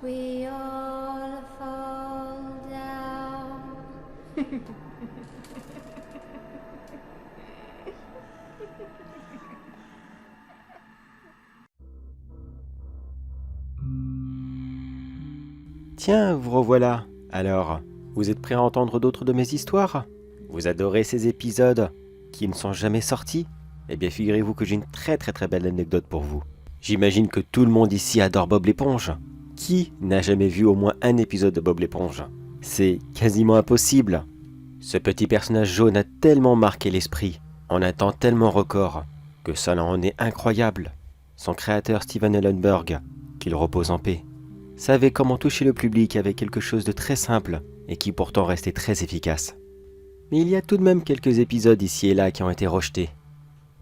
we all fall down. Tiens, vous revoilà. Alors, vous êtes prêts à entendre d'autres de mes histoires? Vous adorez ces épisodes qui ne sont jamais sortis? Eh bien, figurez-vous que j'ai une très belle anecdote pour vous. J'imagine que tout le monde ici adore Bob l'éponge. Qui n'a jamais vu au moins un épisode de Bob l'éponge? C'est quasiment impossible. Ce petit personnage jaune a tellement marqué l'esprit, en un temps tellement record, que cela en est incroyable. Son créateur Steven Hillenburg, qu'il repose en paix, savait comment toucher le public avec quelque chose de très simple et qui pourtant restait très efficace. Mais il y a tout de même quelques épisodes ici et là qui ont été rejetés.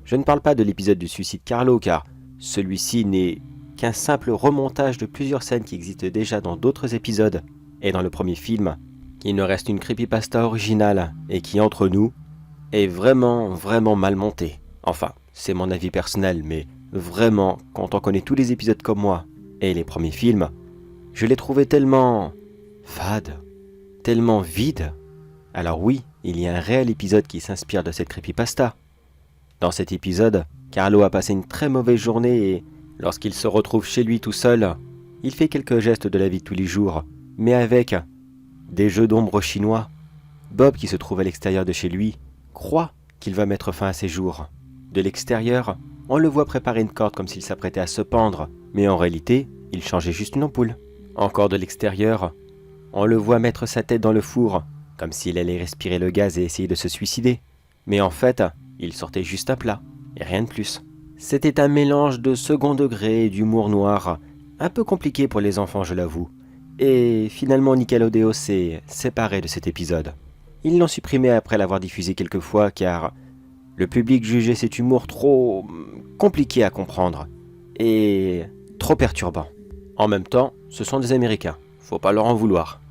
Je ne parle pas de l'épisode du suicide Carlo car celui-ci n'est qu'un simple remontage de plusieurs scènes qui existent déjà dans d'autres épisodes et dans le premier film. Il ne reste une creepypasta originale et qui, entre nous, est vraiment mal montée. Enfin, c'est mon avis personnel, mais vraiment, quand on connaît tous les épisodes comme moi et les premiers films, je l'ai trouvé tellement fade, tellement vide. Alors oui, il y a un réel épisode qui s'inspire de cette creepypasta. Dans cet épisode, Carlo a passé une très mauvaise journée et, lorsqu'il se retrouve chez lui tout seul, il fait quelques gestes de la vie de tous les jours, mais avec des jeux d'ombre chinois. Bob, qui se trouve à l'extérieur de chez lui, croit qu'il va mettre fin à ses jours. De l'extérieur, on le voit préparer une corde comme s'il s'apprêtait à se pendre, mais en réalité, il changeait juste une ampoule. Encore de l'extérieur, on le voit mettre sa tête dans le four, comme s'il allait respirer le gaz et essayer de se suicider. Mais en fait, il sortait juste à plat, et rien de plus. C'était un mélange de second degré et d'humour noir, un peu compliqué pour les enfants, je l'avoue. Et finalement, Nickelodeon s'est séparé de cet épisode. Ils l'ont supprimé après l'avoir diffusé quelques fois car le public jugeait cet humour trop compliqué à comprendre et trop perturbant. En même temps, ce sont des Américains, faut pas leur en vouloir.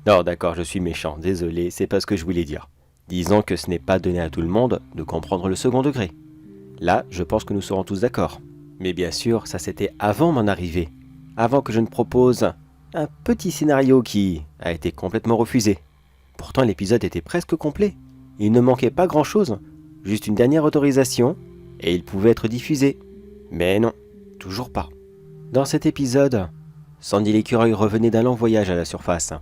Non, d'accord, je suis méchant, désolé, c'est pas ce que je voulais dire. Disons que ce n'est pas donné à tout le monde de comprendre le second degré. Là, je pense que nous serons tous d'accord. Mais bien sûr, ça c'était avant mon arrivée, avant que je ne propose un petit scénario qui a été complètement refusé. Pourtant, l'épisode était presque complet. Il ne manquait pas grand-chose, juste une dernière autorisation, et il pouvait être diffusé. Mais non, toujours pas. Dans cet épisode, Sandy l'écureuil revenait d'un long voyage à la surface.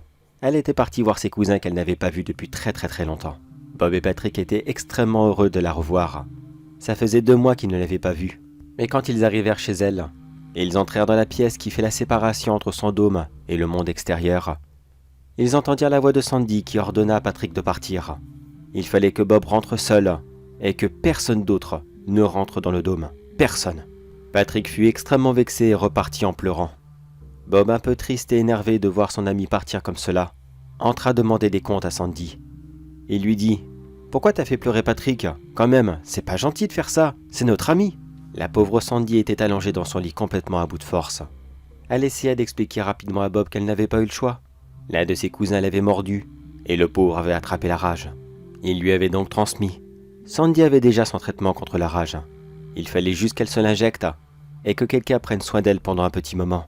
Elle était partie voir ses cousins qu'elle n'avait pas vus depuis très longtemps. Bob et Patrick étaient extrêmement heureux de la revoir. Ça faisait 2 mois qu'ils ne l'avaient pas vue. Mais quand ils arrivèrent chez elle, ils entrèrent dans la pièce qui fait la séparation entre son dôme et le monde extérieur. Ils entendirent la voix de Sandy qui ordonna à Patrick de partir. Il fallait que Bob rentre seul et que personne d'autre ne rentre dans le dôme. Personne. Patrick fut extrêmement vexé et repartit en pleurant. Bob, un peu triste et énervé de voir son ami partir comme cela, entra demander des comptes à Sandy. Il lui dit « Pourquoi t'as fait pleurer Patrick? Quand même, c'est pas gentil de faire ça, c'est notre ami !» La pauvre Sandy était allongée dans son lit complètement à bout de force. Elle essaya d'expliquer rapidement à Bob qu'elle n'avait pas eu le choix. L'un de ses cousins l'avait mordu, et le pauvre avait attrapé la rage. Il lui avait donc transmis. Sandy avait déjà son traitement contre la rage. Il fallait juste qu'elle se l'injecte, et que quelqu'un prenne soin d'elle pendant un petit moment.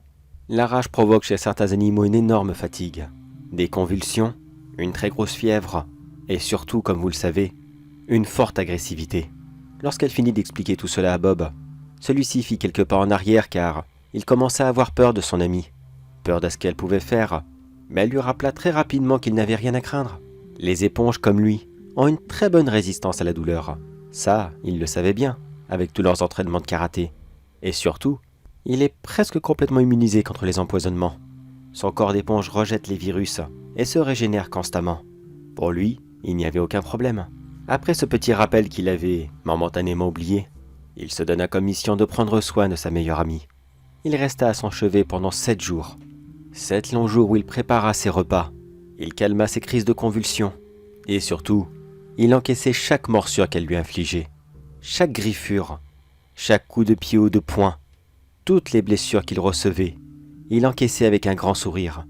La rage provoque chez certains animaux une énorme fatigue, des convulsions, une très grosse fièvre, et surtout, comme vous le savez, une forte agressivité. Lorsqu'elle finit d'expliquer tout cela à Bob, celui-ci fit quelques pas en arrière car il commença à avoir peur de son ami. Peur de ce qu'elle pouvait faire, mais elle lui rappela très rapidement qu'il n'avait rien à craindre. Les éponges comme lui ont une très bonne résistance à la douleur. Ça, il le savait bien, avec tous leurs entraînements de karaté. Et surtout, il est presque complètement immunisé contre les empoisonnements. Son corps d'éponge rejette les virus et se régénère constamment. Pour lui, il n'y avait aucun problème. Après ce petit rappel qu'il avait momentanément oublié, il se donna comme mission de prendre soin de sa meilleure amie. Il resta à son chevet pendant 7 jours. 7 longs jours où il prépara ses repas, il calma ses crises de convulsions, et surtout, il encaissait chaque morsure qu'elle lui infligeait, chaque griffure, chaque coup de pied ou de poing, toutes les blessures qu'il recevait, il encaissait avec un grand sourire,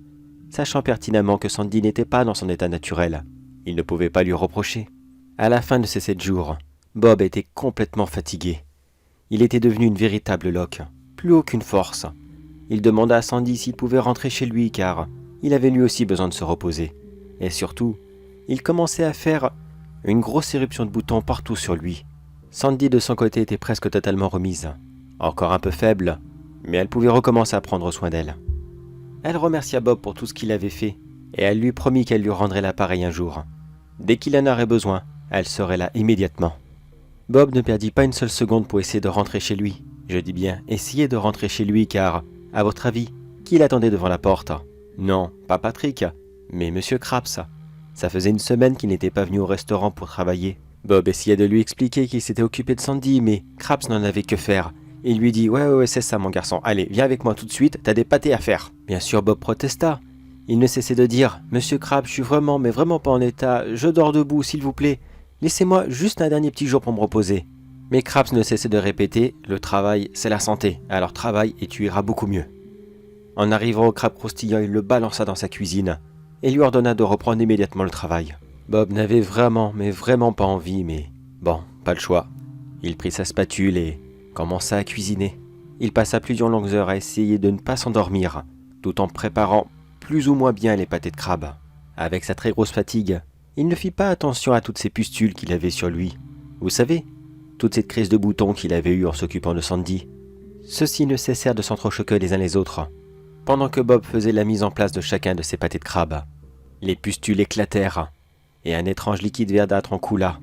sachant pertinemment que Sandy n'était pas dans son état naturel. Il ne pouvait pas lui reprocher. À la fin de ces 7 jours, Bob était complètement fatigué. Il était devenu une véritable loque, plus aucune force. Il demanda à Sandy s'il pouvait rentrer chez lui car il avait lui aussi besoin de se reposer. Et surtout, il commençait à faire une grosse éruption de boutons partout sur lui. Sandy de son côté était presque totalement remise. Encore un peu faible, mais elle pouvait recommencer à prendre soin d'elle. Elle remercia Bob pour tout ce qu'il avait fait et elle lui promit qu'elle lui rendrait l'appareil un jour. Dès qu'il en aurait besoin, elle serait là immédiatement. Bob ne perdit pas une seule seconde pour essayer de rentrer chez lui. Je dis bien essayer de rentrer chez lui car, à votre avis, qui l'attendait devant la porte? Non, pas Patrick, mais Monsieur Krabs. Ça faisait une semaine qu'il n'était pas venu au restaurant pour travailler. Bob essayait de lui expliquer qu'il s'était occupé de Sandy, mais Krabs n'en avait que faire. Il lui dit « Ouais, c'est ça mon garçon, allez, viens avec moi tout de suite, t'as des pâtés à faire. » Bien sûr, Bob protesta. Il ne cessait de dire « Monsieur Krabs, je suis vraiment, mais vraiment pas en état, je dors debout, s'il vous plaît. Laissez-moi juste un dernier petit jour pour me reposer. » Mais Krabs ne cessait de répéter « Le travail, c'est la santé, alors travaille et tu iras beaucoup mieux. » En arrivant au crabe croustillant, il le balança dans sa cuisine et lui ordonna de reprendre immédiatement le travail. Bob n'avait vraiment, mais vraiment pas envie, mais bon, pas le choix. Il prit sa spatule et commença à cuisiner. Il passa plusieurs longues heures à essayer de ne pas s'endormir, tout en préparant plus ou moins bien les pâtés de crabe. Avec sa très grosse fatigue, il ne fit pas attention à toutes ces pustules qu'il avait sur lui. Vous savez, toute cette crise de boutons qu'il avait eue en s'occupant de Sandy. Ceux-ci ne cessèrent de s'entrechoquer les uns les autres, pendant que Bob faisait la mise en place de chacun de ses pâtés de crabe. Les pustules éclatèrent, et un étrange liquide verdâtre en coula,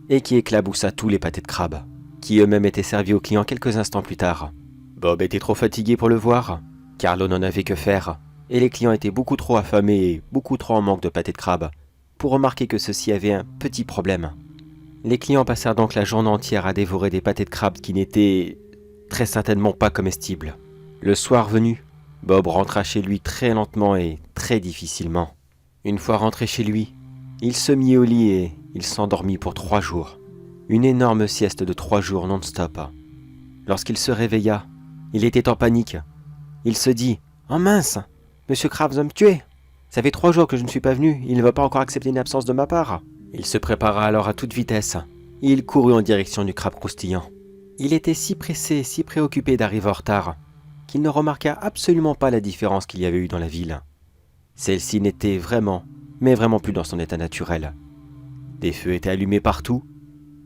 et qui éclaboussa tous les pâtés de crabe, qui eux-mêmes étaient servis aux clients quelques instants plus tard. Bob était trop fatigué pour le voir, Carlo n'en avait que faire, et les clients étaient beaucoup trop affamés et beaucoup trop en manque de pâtés de crabe, pour remarquer que ceci avait un petit problème. Les clients passèrent donc la journée entière à dévorer des pâtés de crabe qui n'étaient très certainement pas comestibles. Le soir venu, Bob rentra chez lui très lentement et très difficilement. Une fois rentré chez lui, il se mit au lit et il s'endormit pour 3 jours. Une énorme sieste de 3 jours non-stop. Lorsqu'il se réveilla, il était en panique. Il se dit « Oh mince, Monsieur Krabs va me tuer. Ça fait 3 jours que je ne suis pas venu, il ne va pas encore accepter une absence de ma part. » Il se prépara alors à toute vitesse et il courut en direction du crabe croustillant. Il était si pressé, si préoccupé d'arriver en retard, qu'il ne remarqua absolument pas la différence qu'il y avait eu dans la ville. Celle-ci n'était vraiment, mais vraiment plus dans son état naturel. Des feux étaient allumés partout.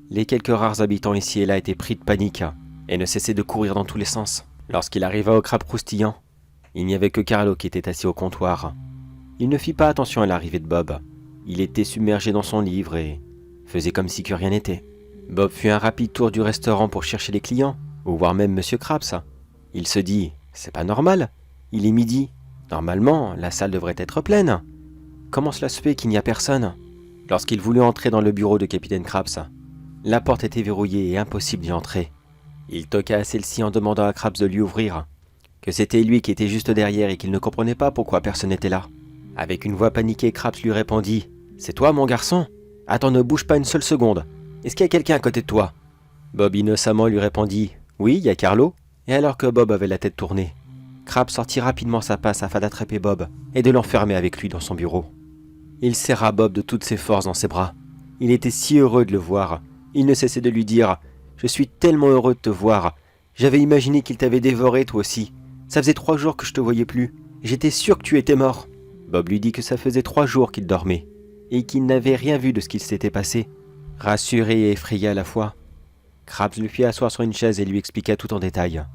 Les quelques rares habitants ici et là étaient pris de panique et ne cessaient de courir dans tous les sens. Lorsqu'il arriva au crabe croustillant, il n'y avait que Carlo qui était assis au comptoir. Il ne fit pas attention à l'arrivée de Bob. Il était submergé dans son livre et faisait comme si que rien n'était. Bob fit un rapide tour du restaurant pour chercher les clients, ou voir même Monsieur Krabs. Il se dit « C'est pas normal, il est midi. Normalement, la salle devrait être pleine. Comment cela se fait qu'il n'y a personne ?» Lorsqu'il voulut entrer dans le bureau de Capitaine Krabs, la porte était verrouillée et impossible d'y entrer. Il toqua à celle-ci en demandant à Krabs de lui ouvrir, que c'était lui qui était juste derrière et qu'il ne comprenait pas pourquoi personne n'était là. Avec une voix paniquée, Krabs lui répondit « C'est toi, mon garçon? Attends, ne bouge pas une seule seconde. Est-ce qu'il y a quelqu'un à côté de toi ?» Bob innocemment lui répondit « Oui, il y a Carlo. » Et alors que Bob avait la tête tournée, Krabs sortit rapidement sa passe afin d'attraper Bob et de l'enfermer avec lui dans son bureau. Il serra Bob de toutes ses forces dans ses bras. Il était si heureux de le voir. Il ne cessait de lui dire « Je suis tellement heureux de te voir. J'avais imaginé qu'il t'avait dévoré toi aussi. Ça faisait 3 jours que je te voyais plus. J'étais sûr que tu étais mort. » Bob lui dit que ça faisait 3 jours qu'il dormait et qu'il n'avait rien vu de ce qu'il s'était passé. Rassuré et effrayé à la fois, Krabs lui fit asseoir sur une chaise et lui expliqua tout en détail.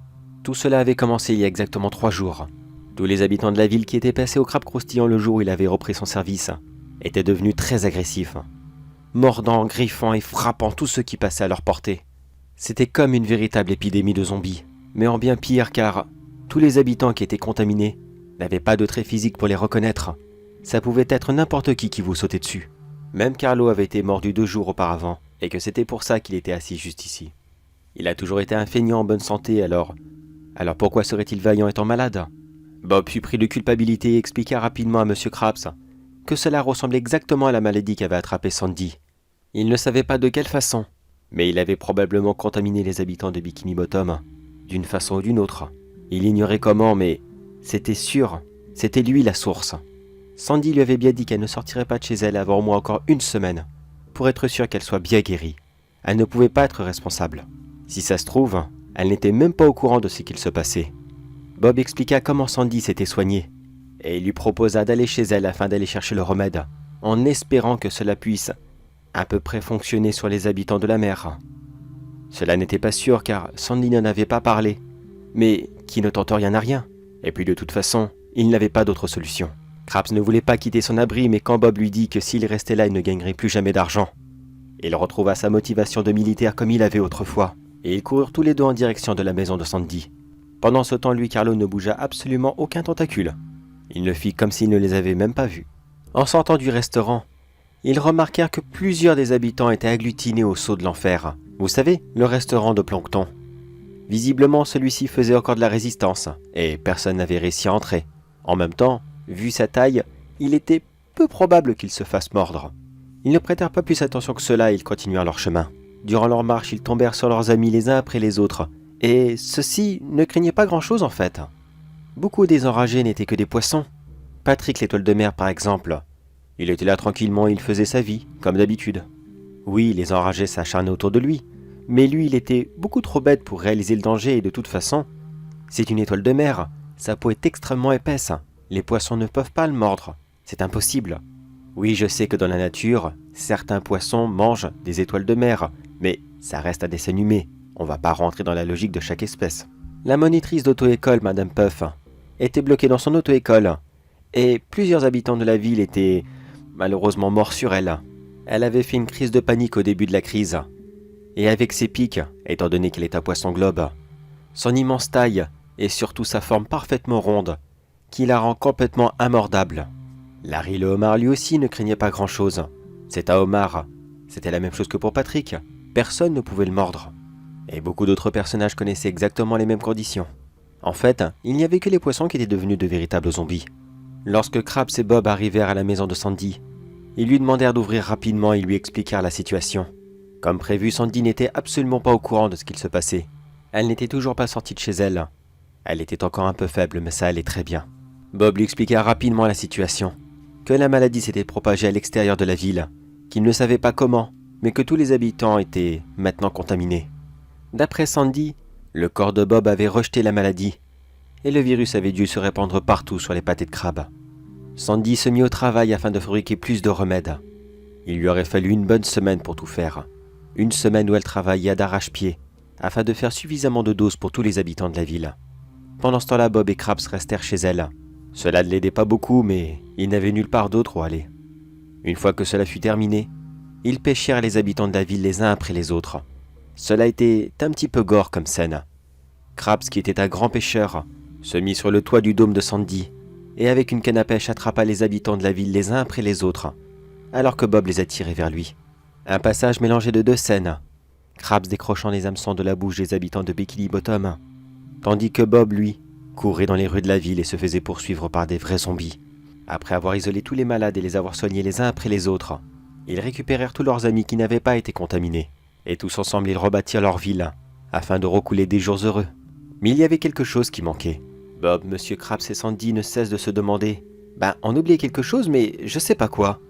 Tout cela avait commencé il y a exactement 3 jours. Tous les habitants de la ville qui étaient passés au crabe croustillant le jour où il avait repris son service étaient devenus très agressifs, mordant, griffant et frappant tous ceux qui passaient à leur portée. C'était comme une véritable épidémie de zombies, mais en bien pire car tous les habitants qui étaient contaminés n'avaient pas de traits physiques pour les reconnaître. Ça pouvait être n'importe qui vous sautait dessus. Même Carlo avait été mordu 2 jours auparavant, et que c'était pour ça qu'il était assis juste ici. Il a toujours été un feignant en bonne santé, alors pourquoi serait-il vaillant étant malade? Bob fut pris de culpabilité et expliqua rapidement à Monsieur Krabs que cela ressemblait exactement à la maladie qu'avait attrapé Sandy. Il ne savait pas de quelle façon, mais il avait probablement contaminé les habitants de Bikini Bottom, d'une façon ou d'une autre. Il ignorait comment, mais c'était sûr, c'était lui la source. Sandy lui avait bien dit qu'elle ne sortirait pas de chez elle avant au moins encore 1 semaine, pour être sûre qu'elle soit bien guérie. Elle ne pouvait pas être responsable. Si ça se trouve, elle n'était même pas au courant de ce qu'il se passait. Bob expliqua comment Sandy s'était soignée, et il lui proposa d'aller chez elle afin d'aller chercher le remède, en espérant que cela puisse à peu près fonctionner sur les habitants de la mer. Cela n'était pas sûr car Sandy n'en avait pas parlé, mais qui ne tente rien n'a rien, et puis de toute façon, il n'avait pas d'autre solution. Krabs ne voulait pas quitter son abri, mais quand Bob lui dit que s'il restait là, il ne gagnerait plus jamais d'argent, il retrouva sa motivation de militaire comme il avait autrefois, et ils coururent tous les deux en direction de la maison de Sandy. Pendant ce temps, lui, Carlo, ne bougea absolument aucun tentacule. Il ne fit comme s'il ne les avait même pas vus. En sortant du restaurant, ils remarquèrent que plusieurs des habitants étaient agglutinés au Sceau de l'Enfer. Vous savez, le restaurant de Plancton. Visiblement, celui-ci faisait encore de la résistance, et personne n'avait réussi à entrer. En même temps, vu sa taille, il était peu probable qu'il se fasse mordre. Ils ne prêtèrent pas plus attention que cela et ils continuèrent leur chemin. Durant leur marche, ils tombèrent sur leurs amis les uns après les autres, et ceux-ci ne craignaient pas grand-chose en fait. Beaucoup des enragés n'étaient que des poissons. Patrick l'étoile de mer par exemple. Il était là tranquillement et il faisait sa vie, comme d'habitude. Oui, les enragés s'acharnaient autour de lui, mais lui il était beaucoup trop bête pour réaliser le danger et de toute façon, c'est une étoile de mer, sa peau est extrêmement épaisse, les poissons ne peuvent pas le mordre, c'est impossible. Oui, je sais que dans la nature, certains poissons mangent des étoiles de mer, mais ça reste à dessin animé. On va pas rentrer dans la logique de chaque espèce. La monitrice d'auto-école, Madame Puff, était bloquée dans son auto-école, et plusieurs habitants de la ville étaient malheureusement morts sur elle. Elle avait fait une crise de panique au début de la crise, et avec ses pics, étant donné qu'elle est un poisson globe, son immense taille et surtout sa forme parfaitement ronde, qui la rend complètement immordable. Larry le homard lui aussi ne craignait pas grand-chose. C'est un homard. C'était la même chose que pour Patrick. Personne ne pouvait le mordre. Et beaucoup d'autres personnages connaissaient exactement les mêmes conditions. En fait, il n'y avait que les poissons qui étaient devenus de véritables zombies. Lorsque Krabs et Bob arrivèrent à la maison de Sandy, ils lui demandèrent d'ouvrir rapidement et lui expliquèrent la situation. Comme prévu, Sandy n'était absolument pas au courant de ce qu'il se passait. Elle n'était toujours pas sortie de chez elle. Elle était encore un peu faible, mais ça allait très bien. Bob lui expliqua rapidement la situation. Que la maladie s'était propagée à l'extérieur de la ville, qu'il ne savait pas comment, mais que tous les habitants étaient maintenant contaminés. D'après Sandy, le corps de Bob avait rejeté la maladie, et le virus avait dû se répandre partout sur les pâtés de crabe. Sandy se mit au travail afin de fabriquer plus de remèdes. Il lui aurait fallu une bonne semaine pour tout faire. Une semaine où elle travailla d'arrache-pied, afin de faire suffisamment de doses pour tous les habitants de la ville. Pendant ce temps-là, Bob et Krabs restèrent chez elle. Cela ne l'aidait pas beaucoup, mais il n'avait nulle part d'autre où aller. Une fois que cela fut terminé, ils pêchèrent les habitants de la ville les uns après les autres. Cela était un petit peu gore comme scène. Krabs, qui était un grand pêcheur, se mit sur le toit du dôme de Sandy, et avec une canne à pêche attrapa les habitants de la ville les uns après les autres, alors que Bob les attirait vers lui. Un passage mélangé de deux scènes, Krabs décrochant les hameçons de la bouche des habitants de Bikini Bottom, tandis que Bob, lui, courait dans les rues de la ville et se faisait poursuivre par des vrais zombies. Après avoir isolé tous les malades et les avoir soignés les uns après les autres, ils récupérèrent tous leurs amis qui n'avaient pas été contaminés, et tous ensemble ils rebâtirent leur ville, afin de recouler des jours heureux. Mais il y avait quelque chose qui manquait. Bob, Monsieur Krabs et Sandy ne cessent de se demander « on oubliait quelque chose, mais je sais pas quoi. »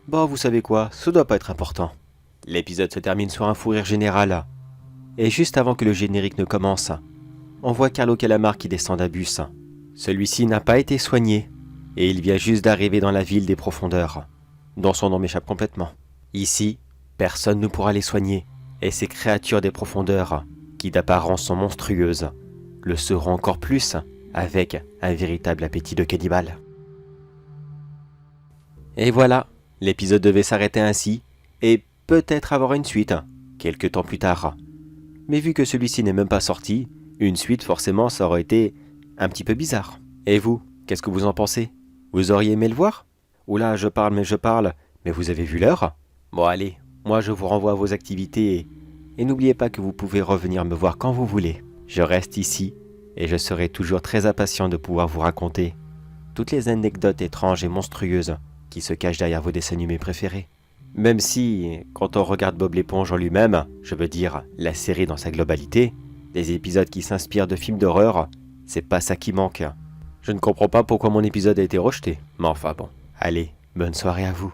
Bon, vous savez quoi, ça doit pas être important. L'épisode se termine sur un fou rire général, et juste avant que le générique ne commence, on voit Carlo Calamar qui descend d'un bus. Celui-ci n'a pas été soigné, et il vient juste d'arriver dans la ville des profondeurs, dont son nom m'échappe complètement. Ici, personne ne pourra les soigner, et ces créatures des profondeurs, qui d'apparence sont monstrueuses, le seront encore plus avec un véritable appétit de cannibale. Et voilà, l'épisode devait s'arrêter ainsi, et peut-être avoir une suite, quelques temps plus tard. Mais vu que celui-ci n'est même pas sorti, une suite forcément ça aurait été un petit peu bizarre. Et vous, qu'est-ce que vous en pensez? Vous auriez aimé le voir? Oula, je parle, mais vous avez vu l'heure? Bon allez, moi je vous renvoie à vos activités et n'oubliez pas que vous pouvez revenir me voir quand vous voulez. Je reste ici et je serai toujours très impatient de pouvoir vous raconter toutes les anecdotes étranges et monstrueuses qui se cachent derrière vos dessins animés préférés. Même si, quand on regarde Bob l'éponge en lui-même, je veux dire la série dans sa globalité, des épisodes qui s'inspirent de films d'horreur, c'est pas ça qui manque. Je ne comprends pas pourquoi mon épisode a été rejeté, mais enfin bon. Allez, bonne soirée à vous.